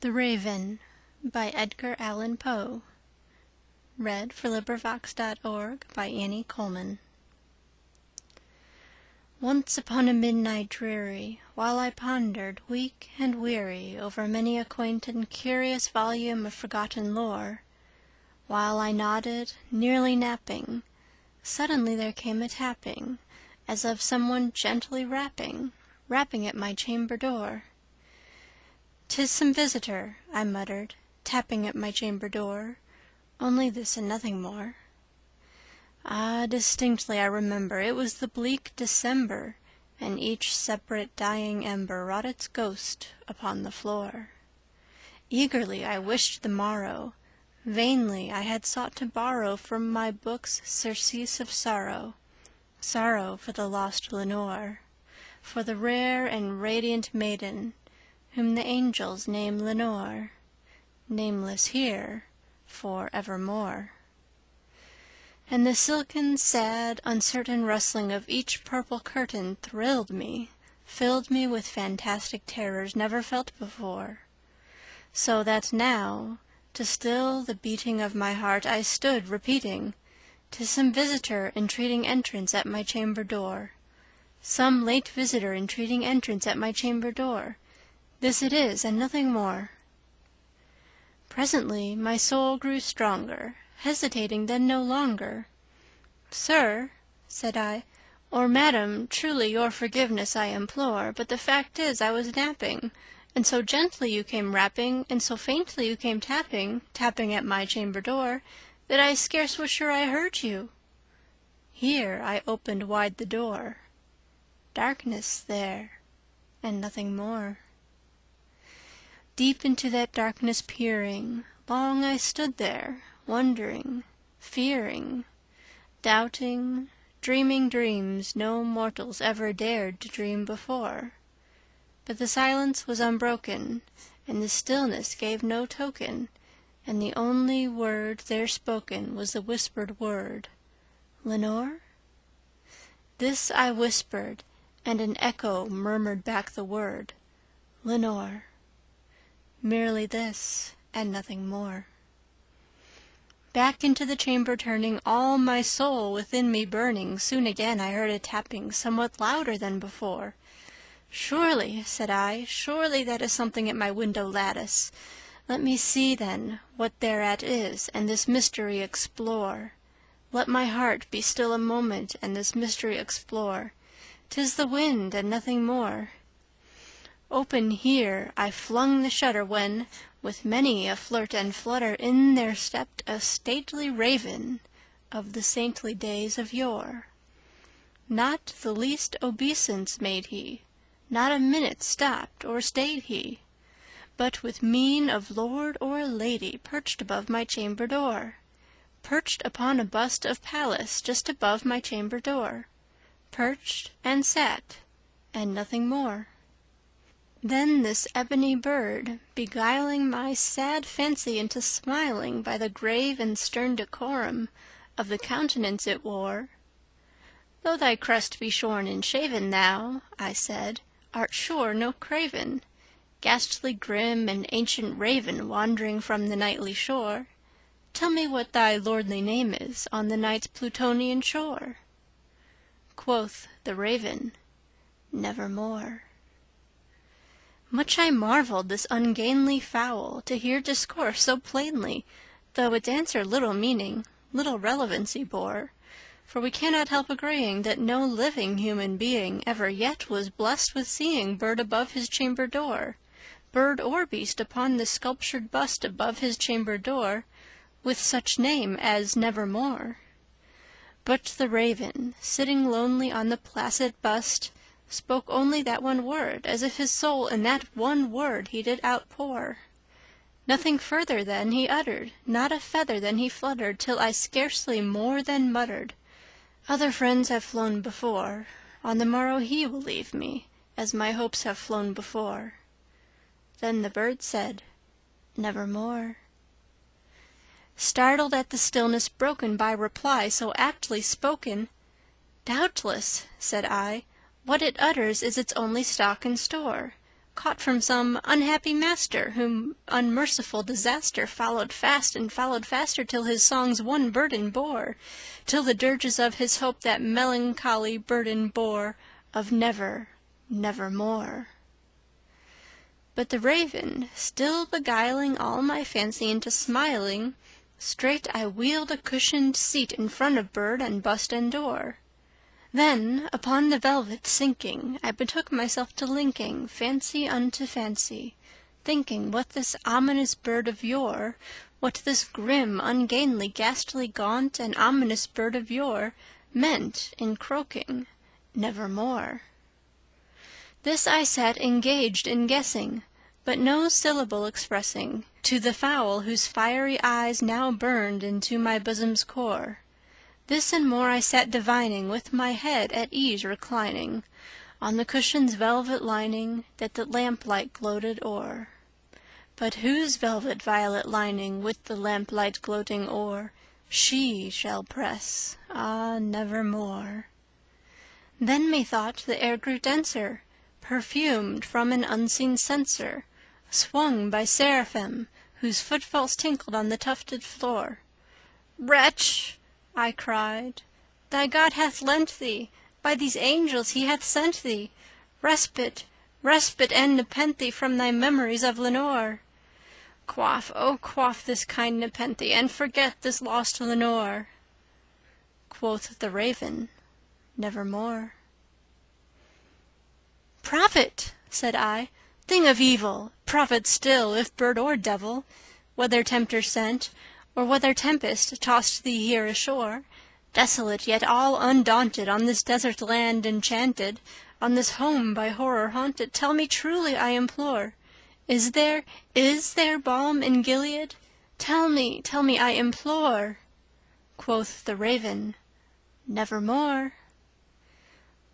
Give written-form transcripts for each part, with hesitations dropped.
The Raven by Edgar Allan Poe. (read_for_LibriVox.org/Annie_Coleman) Once upon a midnight dreary, while I pondered, weak and weary, over many a quaint and curious volume of forgotten lore, while I nodded, nearly napping, suddenly there came a tapping, as of some one gently rapping at my chamber door. "'Tis some visitor," I muttered, tapping at my chamber door, "only this and nothing more." Ah, distinctly I remember it was the bleak December, and each separate dying ember wrought its ghost upon the floor. Eagerly I wished the morrow, vainly I had sought to borrow from my books surcease of sorrow, sorrow for the lost Lenore, for the rare and radiant maiden whom the angels name Lenore, nameless here for evermore. And the silken, sad, uncertain rustling of each purple curtain thrilled me, filled me with fantastic terrors never felt before, so that now, to still the beating of my heart, I stood repeating, "'Tis some visitor entreating entrance at my chamber door, some late visitor entreating entrance at my chamber door. This it is, and nothing more." Presently my soul grew stronger, hesitating then no longer. "Sir," said I, "or madam, truly your forgiveness I implore, but the fact is I was napping, and so gently you came rapping, and so faintly you came tapping at my chamber door, that I scarce was sure I heard you." Here I opened wide the door. Darkness there, and nothing more. Deep into that darkness peering, long I stood there, wondering, fearing, doubting, dreaming dreams no mortals ever dared to dream before. But the silence was unbroken, and the stillness gave no token, and the only word there spoken was the whispered word, "Lenore?" This I whispered, and an echo murmured back the word, "Lenore." Merely this, and nothing more. Back into the chamber turning, all my soul within me burning, soon again I heard a tapping somewhat louder than before. "Surely," said I, "surely that is something at my window lattice. Let me see, then, what thereat is, and this mystery explore. Let my heart be still a moment, and this mystery explore. 'Tis the wind, and nothing more." Open here I flung the shutter when, with many a flirt and flutter, in there stepped a stately raven of the saintly days of yore. Not the least obeisance made he, not a minute stopped or stayed he, but with mien of lord or lady perched above my chamber door, perched upon a bust of Pallas just above my chamber door, perched and sat, and nothing more. Then this ebony bird, beguiling my sad fancy into smiling by the grave and stern decorum of the countenance it wore, "Though thy crest be shorn and shaven, thou," I said, "art sure no craven, ghastly grim and ancient raven wandering from the nightly shore. Tell me what thy lordly name is on the night's Plutonian shore." Quoth the raven, "Nevermore." Much I marveled this ungainly fowl to hear discourse so plainly, though its answer little meaning, little relevancy bore, for we cannot help agreeing that no living human being ever yet was blessed with seeing bird above his chamber door, bird or beast upon this sculptured bust above his chamber door, with such name as Nevermore. But the raven, sitting lonely on the placid bust, spoke only that one word, as if his soul in that one word he did outpour. Nothing further then he uttered, not a feather then he fluttered, till I scarcely more than muttered, "Other friends have flown before, on the morrow he will leave me, as my hopes have flown before." Then the bird said, "Nevermore." Startled at the stillness broken by reply so aptly spoken, "Doubtless," said I, "what it utters is its only stock and store, caught from some unhappy master, whom unmerciful disaster followed fast and followed faster, till his songs one burden bore, till the dirges of his hope that melancholy burden bore, of never, nevermore. But the raven, still beguiling all my fancy into smiling, straight I wheeled a cushioned seat in front of bird and bust and door. Then, upon the velvet sinking, I betook myself to linking fancy unto fancy, thinking what this ominous bird of yore, what this grim, ungainly, ghastly, gaunt, and ominous bird of yore meant in croaking, "Nevermore." This I sat engaged in guessing, but no syllable expressing, to the fowl whose fiery eyes now burned into my bosom's core. This and more I sat divining, with my head at ease reclining on the cushion's velvet lining that the lamplight gloated o'er. But whose velvet violet lining with the lamplight gloating o'er she shall press, ah, nevermore. Then methought the air grew denser, perfumed from an unseen censer, swung by seraphim, whose footfalls tinkled on the tufted floor. "Wretch!" I cried, "thy God hath lent thee, by these angels he hath sent thee, respite, respite and nepenthe from thy memories of Lenore. Quaff, oh quaff this kind nepenthe, and forget this lost Lenore." Quoth the raven, "Nevermore." "Prophet!" said I, "thing of evil, prophet still, if bird or devil, whether tempter sent, or whether tempest tossed thee here ashore, desolate yet all undaunted, on this desert land enchanted, on this home by horror haunted, tell me truly, I implore, is there balm in Gilead? Tell me, I implore." Quoth the raven, "Nevermore."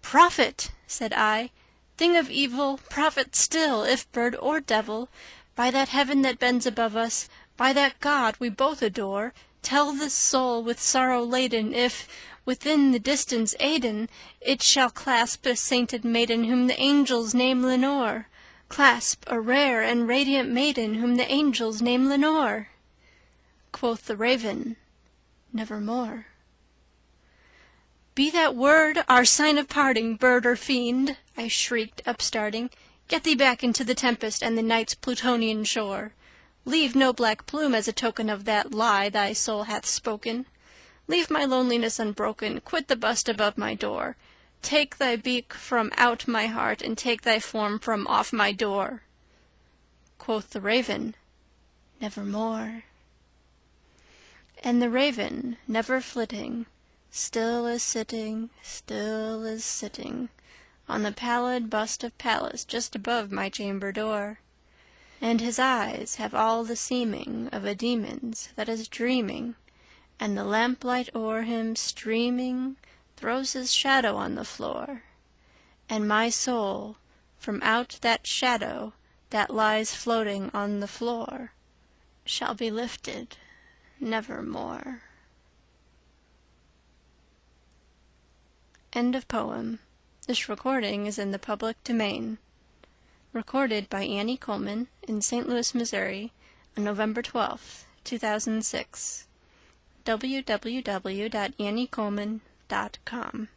"Prophet!" said I, "thing of evil, prophet still, if bird or devil, by that heaven that bends above us, by that God we both adore, tell this soul with sorrow laden if, within the distance Aidenn, it shall clasp a sainted maiden whom the angels name Lenore, clasp a rare and radiant maiden whom the angels name Lenore." Quoth the raven, "Nevermore." "Be that word our sign of parting, bird or fiend!" I shrieked, upstarting. "Get thee back into the tempest and the night's Plutonian shore. Leave no black plume as a token of that lie thy soul hath spoken. Leave my loneliness unbroken, quit the bust above my door. Take thy beak from out my heart, and take thy form from off my door." Quoth the raven, "Nevermore." And the raven, never flitting, still is sitting, on the pallid bust of Pallas just above my chamber door. And his eyes have all the seeming of a demon's that is dreaming, and the lamplight o'er him streaming throws his shadow on the floor, and my soul from out that shadow that lies floating on the floor shall be lifted nevermore. End of poem. This recording is in the public domain. Recorded by Annie Coleman in St. Louis, Missouri, on November 12, 2006. www.anniecoleman.com